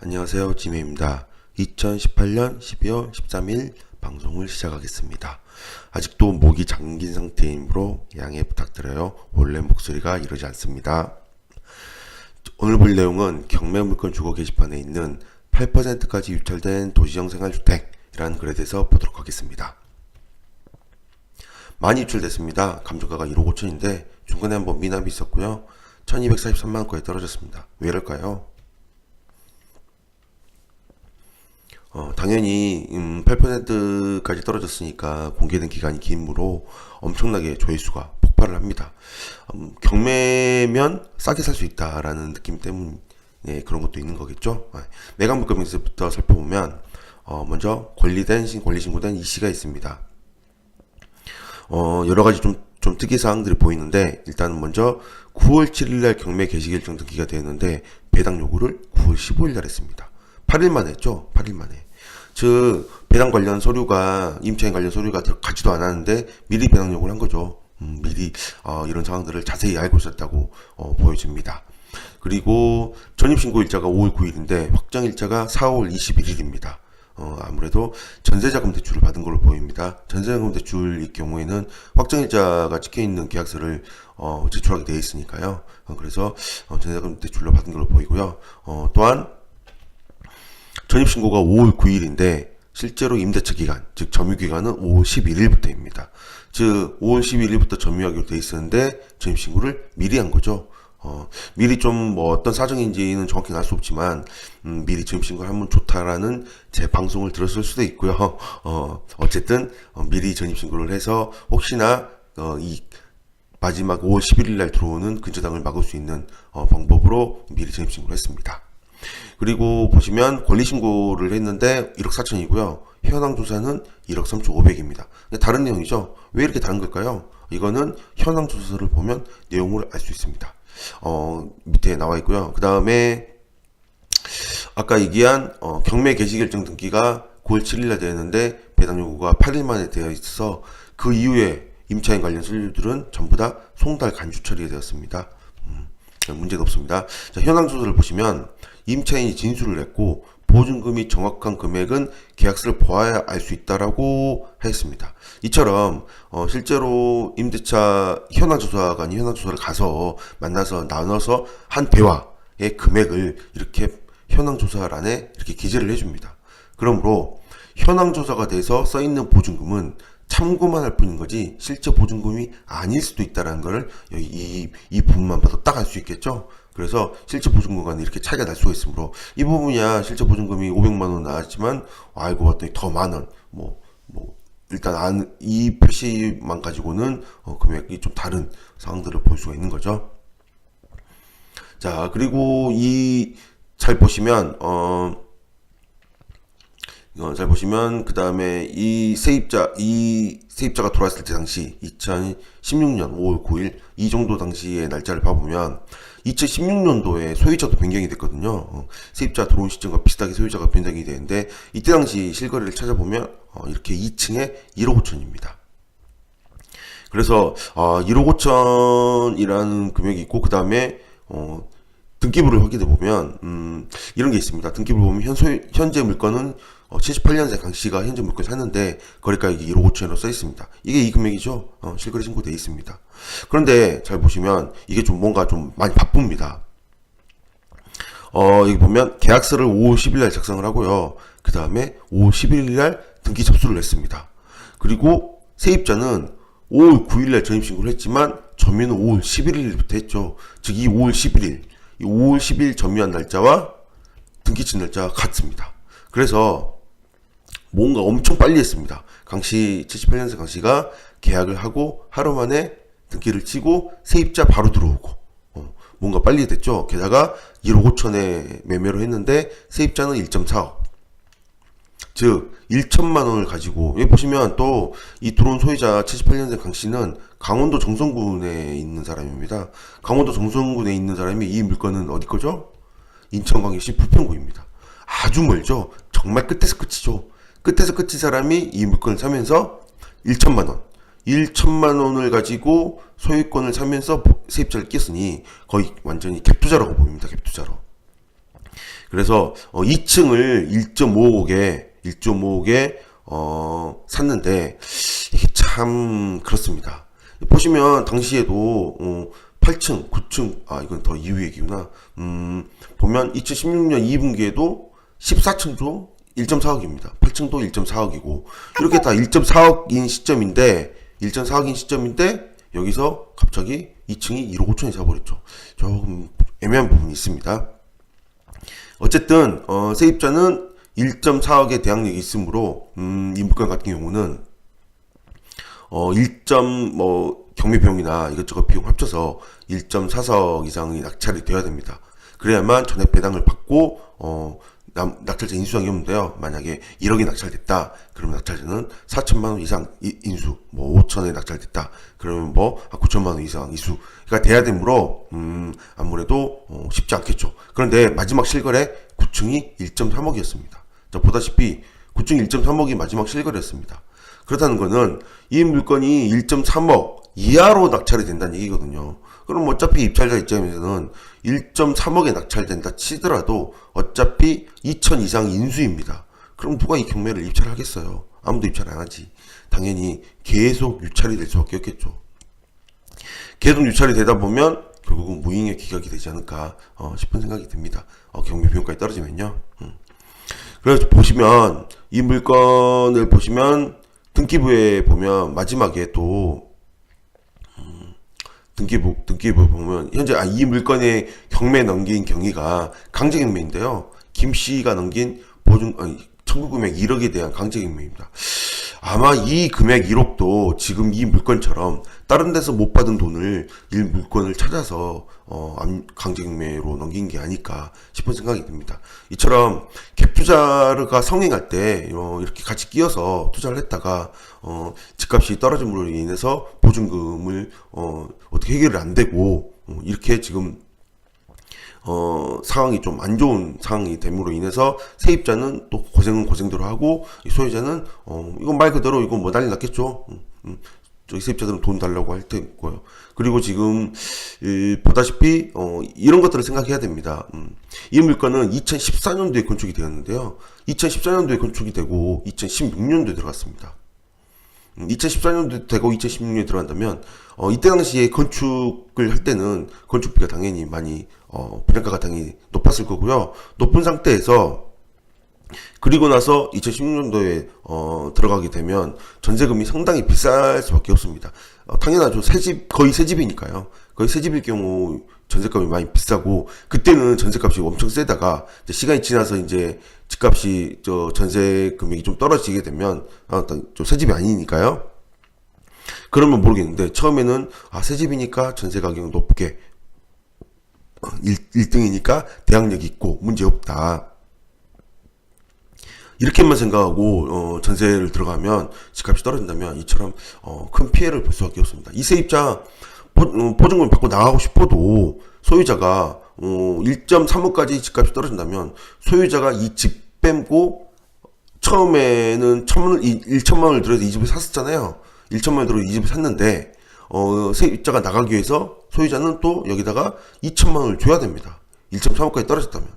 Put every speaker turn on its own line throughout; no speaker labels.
안녕하세요, 지메입니다. 2018년 12월 13일 방송을 시작하겠습니다. 아직도 목이 잠긴 상태이므로 양해 부탁드려요. 원래 목소리가 이러지 않습니다. 오늘 볼 내용은 경매물건 주거 게시판에 있는 8%까지 유찰된 도시형 생활주택이라는 글에 대해서 보도록 하겠습니다. 많이 유출됐습니다. 감정가가 1억 5천인데 중간에 한번 미납이 있었고요. 1243만원까지 떨어졌습니다. 왜 이럴까요? 당연히 8%까지 떨어졌으니까 공개된 기간이 기므로 엄청나게 조회수가 폭발을 합니다. 경매면 싸게 살 수 있다라는 느낌 때문에 그런 것도 있는 거겠죠. 매각 물건에서부터 살펴보면 먼저 권리신고된 이시가 있습니다. 여러 가지 좀 특이 사항들이 보이는데, 일단 먼저 9월 7일날 경매 개시 결정 등기가 되었는데 배당 요구를 9월 15일날 했습니다. 8일 만에 했죠. 8일 만에. 즉 배당 관련 서류가, 임차인 관련 서류가 들어가지도 않았는데 미리 배당 요구를 한 거죠. 미리 이런 상황들을 자세히 알고 있었다고 보여집니다. 그리고 전입신고 일자가 5월 9일인데 확정 일자가 4월 21일입니다. 아무래도 전세자금 대출을 받은 걸로 보입니다. 전세자금 대출일 경우에는 확정일자가 찍혀있는 계약서를 제출하게 되어 있으니까요. 그래서 전세자금 대출로 받은 걸로 보이고요. 또한 전입신고가 5월 9일인데 실제로 임대차 기간, 즉 점유기간은 5월 11일부터입니다. 즉 5월 11일부터 점유하기로 되어 있었는데 전입신고를 미리 한 거죠. 미리 좀 어떤 사정인지는 정확히 알 수 없지만 미리 전입신고를 하면 좋다라는 제 방송을 들었을 수도 있고요. 어쨌든 미리 전입신고를 해서 혹시나 이 마지막 5월 11일 날 들어오는 근저당을 막을 수 있는 방법으로 미리 전입신고를 했습니다. 그리고 보시면 권리신고를 했는데 1억 4천이고요. 현황조사는 1억 3,500입니다. 다른 내용이죠. 왜 이렇게 다른 걸까요? 이거는 현황조사를 보면 내용을 알 수 있습니다. 밑에 나와 있고요. 그 다음에 아까 얘기한 경매 개시결정 등기가 9월 7일날 되었는데 배당 요구가 8일 만에 되어 있어서 그 이후에 임차인 관련 서류들은 전부 다 송달 간주 처리되었습니다. 문제가 없습니다. 자, 현황조사를 보시면 임차인이 진술을 했고 보증금이 정확한 금액은 계약서를 보아야 알 수 있다라고 했습니다. 이처럼 실제로 임대차 현황조사관이 현황조사를 가서 만나서 나눠서 한 대화의 금액을 이렇게 현황조사란에 이렇게 기재를 해줍니다. 그러므로 현황조사가 돼서 써있는 보증금은 참고만 할 뿐인 거지 실제 보증금이 아닐 수도 있다는 걸 이 부분만 봐도 딱 알 수 있겠죠. 그래서 실제 보증금과는 이렇게 차이가 날 수가 있으므로 이 부분이야 실제 보증금이 500만원 나왔지만 알고 봤더니 더 많은 일단 이 표시만 가지고는 금액이 좀 다른 상황들을 볼 수가 있는 거죠. 자, 그리고 잘 보시면 그 다음에 이 세입자가 들어왔을 때 당시 2016년 5월 9일 이 정도 당시의 날짜를 봐보면 2016년도에 소유자도 변경이 됐거든요. 세입자 들어온 시점과 비슷하게 소유자가 변경이 되는데 이때 당시 실거래를 찾아보면 이렇게 2층에 1억 5천입니다. 그래서 1억 5천이라는 금액이 있고 그 다음에 등기부를 확인해 보면 이런 게 있습니다. 등기부를 보면 현재 물건은 78년생 강씨가 현재 물건 샀는데 거래가액이 1억 5천으로 써 있습니다. 이게 이 금액이죠. 실거래 신고되어 있습니다. 그런데 잘 보시면 이게 좀 뭔가 좀 많이 바쁩니다. 여기 보면 계약서를 5월 10일 날 작성을 하고요. 그 다음에 5월 11일 날 등기 접수를 했습니다. 그리고 세입자는 5월 9일 날 전입신고를 했지만 점유는 5월 11일부터 했죠. 즉 이 5월 10일 점유한 날짜와 등기친 날짜가 같습니다. 그래서 뭔가 엄청 빨리 했습니다. 78년생 강씨가 계약을 하고 하루 만에 등기를 치고 세입자 바로 들어오고 뭔가 빨리 됐죠. 게다가 1억 5천에 매매를 했는데 세입자는 1.4억, 즉 1천만 원을 가지고, 여기 보시면 또 이 들어온 소유자 78년생 강씨는 강원도 정선군에 있는 사람입니다. 강원도 정선군에 있는 사람이 이 물건은 어디 거죠? 인천광역시 부평구입니다. 아주 멀죠. 정말 끝에서 끝이죠. 끝에서 끝인 사람이 이 물건을 사면서 1천만 원을 가지고 소유권을 사면서 세입자를 끼었으니 거의 완전히 갭투자라고 보입니다. 갭투자로. 그래서 2층을 1.5억에 샀는데 이게 참 그렇습니다. 보시면 당시에도 8층, 9층, 이건 더 이후 얘기구나. 보면 2016년 2분기에도 14층도 1.4억입니다. 8층도 1.4억이고 이렇게 다 1.4억인 시점인데 여기서 갑자기 2층이 1억 5천에 사버렸죠. 조금 애매한 부분이 있습니다. 어쨌든 세입자는 1.4억의 대항력이 있으므로 이 물건 같은 경우는 경매 비용이나 이것저것 비용 합쳐서 1.4억 이상이 낙찰이 되어야 됩니다. 그래야만 전액 배당을 받고 낙찰자 인수상이 없는데요. 만약에 1억이 낙찰됐다, 그러면 낙찰자는 4천만 원 이상 인수, 5천에 낙찰됐다, 그러면 9천만 원 이상 인수가 돼야 되므로 아무래도 쉽지 않겠죠. 그런데 마지막 실거래 9층이 1.3억이었습니다. 자, 보다시피 9층 1.3억이 마지막 실거래였습니다. 그렇다는 거는 이 물건이 1.3억 이하로 낙찰이 된다는 얘기거든요. 그럼 어차피 입찰자 입장에서는 1.3억에 낙찰된다 치더라도 어차피 2천 이상 인수입니다. 그럼 누가 이 경매를 입찰하겠어요? 아무도 입찰 안 하지. 당연히 계속 유찰이 될 수밖에 없겠죠. 계속 유찰이 되다 보면 결국은 무잉의 기각이 되지 않을까 싶은 생각이 듭니다. 경매 비용까지 떨어지면요. 그래서 보시면 이 물건을 보시면 등기부에 보면 마지막에 또 등기부 보면 현재 이 물건의 경매 넘긴 경위가 강제경매인데요. 김 씨가 넘긴 청구 금액 1억에 대한 강제경매입니다. 아마 이 금액 1억도 지금 이 물건처럼 다른 데서 못 받은 돈을 이 물건을 찾아서 강제경매로 넘긴 게 아닐까 싶은 생각이 듭니다. 이처럼 갭 투자가 성행할 때 이렇게 같이 끼어서 투자를 했다가 집값이 떨어짐으로 인해서 보증금을 어떻게 해결이 안 되고 이렇게 지금 상황이 좀 안 좋은 상황이 됨으로 인해서 세입자는 또 고생은 고생대로 하고 소유자는 이건 말 그대로 이거 뭐 난리 났겠죠. 저희 세입자들은 돈 달라고 할 테고요. 그리고 지금 보다시피 이런 것들을 생각해야 됩니다. 이 물건은 2014년도에 건축이 되었는데요. 2014년도에 건축이 되고 2016년도에 들어갔습니다. 2014년도 되고 2016년에 들어간다면 이때 당시에 건축을 할 때는 건축비가 당연히 많이 분양가가 당연히 높았을 거고요. 높은 상태에서 그리고 나서 2016년도에 들어가게 되면 전세금이 상당히 비쌀 수밖에 없습니다. 당연하죠. 거의 새 집이니까요. 거의 새 집일 경우 전세값이 많이 비싸고 그때는 전세값이 엄청 세다가 이제 시간이 지나서 이제 집값이 전세 금액이 좀 떨어지게 되면 좀 새 집이 아니니까요. 그러면 모르겠는데 처음에는 새 집이니까 전세 가격은 높게 1등이니까 대항력이 있고 문제 없다. 이렇게만 생각하고 전세를 들어가면 집값이 떨어진다면 이처럼 큰 피해를 볼 수밖에 없습니다. 이 세입자 보증금 받고 나가고 싶어도 소유자가 1.3억까지 집값이 떨어진다면 소유자가 이 집 빼고 처음에는 1천만 원을 들여서 이 집을 샀었잖아요. 1천만 원을 들여서 이 집을 샀는데 세입자가 나가기 위해서 소유자는 또 여기다가 2천만 원을 줘야 됩니다. 1.3억까지 떨어졌다면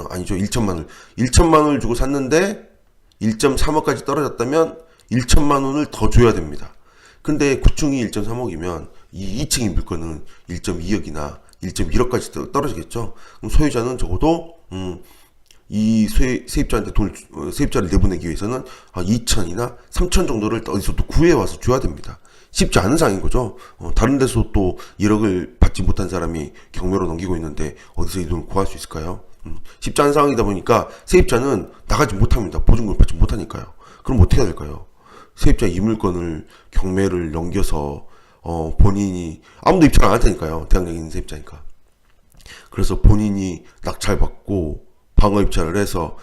아니죠. 1천만 원을 주고 샀는데 1.3억까지 떨어졌다면 1천만 원을 더 줘야 됩니다. 근데 9층이 1.3억이면 이 2층인 물건은 1.2억이나 1.1억까지 떨어지겠죠. 그럼 소유자는 적어도 이 세입자한테 세입자를 내보내기 위해서는 2천이나 3천 정도를 어디서 또 구해와서 줘야 됩니다. 쉽지 않은 상황인 거죠. 다른 데서 또 1억을 받지 못한 사람이 경매로 넘기고 있는데 어디서 이 돈을 구할 수 있을까요? 쉽지 않은 상황이다 보니까 세입자는 나가지 못합니다. 보증금을 받지 못하니까요. 그럼 어떻게 해야 될까요? 세입자 이 물건을 경매를 넘겨서 본인이 아무도 입찰 안 할 테니까요. 대항력 있는 세입자니까. 그래서 본인이 낙찰받고 방어 입찰을 해서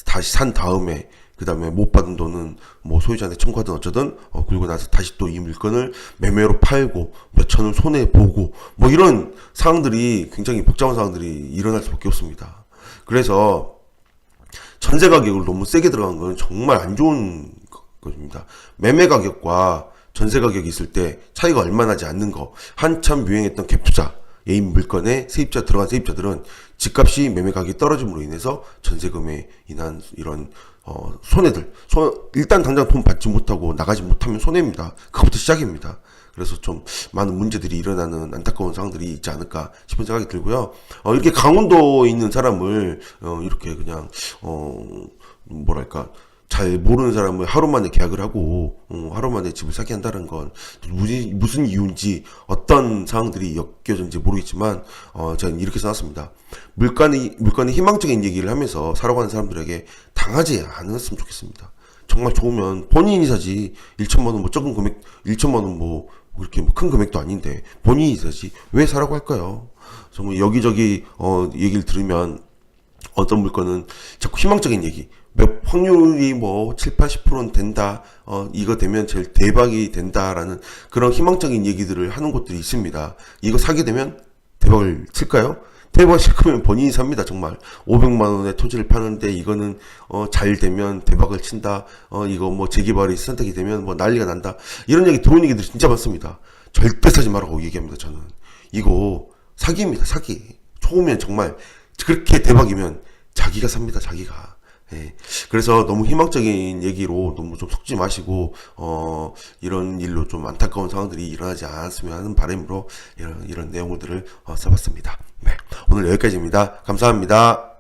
다시 산 다음에 그 다음에 못 받은 돈은 뭐 소유자한테 청구하든 어쩌든 그리고 나서 다시 또 이 물건을 매매로 팔고 몇 천을 손해 보고 뭐 이런 상황들이 굉장히 복잡한 상황들이 일어날 수밖에 없습니다. 그래서 전세 가격을 너무 세게 들어간 건 정말 안 좋은 것입니다. 매매 가격과 전세 가격이 있을 때 차이가 얼마 나지 않는 거, 한참 유행했던 갭투자, 예인 물건에 들어간 세입자들은 집값이 매매 가격이 떨어짐으로 인해서 전세금에 인한 이런 손해들, 일단 당장 돈 받지 못하고 나가지 못하면 손해입니다. 그것부터 시작입니다. 그래서 좀 많은 문제들이 일어나는 안타까운 상황들이 있지 않을까 싶은 생각이 들고요. 이렇게 강원도에 있는 사람을 이렇게 그냥 뭐랄까 잘 모르는 사람을 하루 만에 계약을 하고 하루 만에 집을 사게 한다는 건 무슨 이유인지 어떤 상황들이 엮여졌는지 모르겠지만 저는 이렇게 써놨습니다. 물건의 희망적인 얘기를 하면서 사러 가는 사람들에게 당하지 않았으면 좋겠습니다. 정말 좋으면 본인이 사지. 1천만 원 뭐 적은 금액, 1천만 원 뭐 그렇게 큰 금액도 아닌데 본인이 사지 왜 사라고 할까요? 정말 여기저기 얘기를 들으면 어떤 물건은 자꾸 희망적인 얘기, 확률이 뭐 7, 80%는 된다, 이거 되면 제일 대박이 된다라는 그런 희망적인 얘기들을 하는 곳들이 있습니다. 이거 사게 되면 대박을 칠까요? 대박 칠 거면 본인이 삽니다. 정말 500만 원에 토지를 파는데 이거는 잘 되면 대박을 친다. 이거 뭐 재개발이 선택이 되면 뭐 난리가 난다. 이런 얘기 들어온 얘기들이 진짜 많습니다. 절대 사지 말라고 얘기합니다. 저는 이거 사기입니다. 사기. 좋으면 정말 그렇게 대박이면 자기가 삽니다. 자기가. 예. 그래서 너무 희망적인 얘기로 너무 좀 속지 마시고 이런 일로 좀 안타까운 상황들이 일어나지 않았으면 하는 바람으로 이런 내용들을 써봤습니다. 네. 오늘 여기까지입니다. 감사합니다.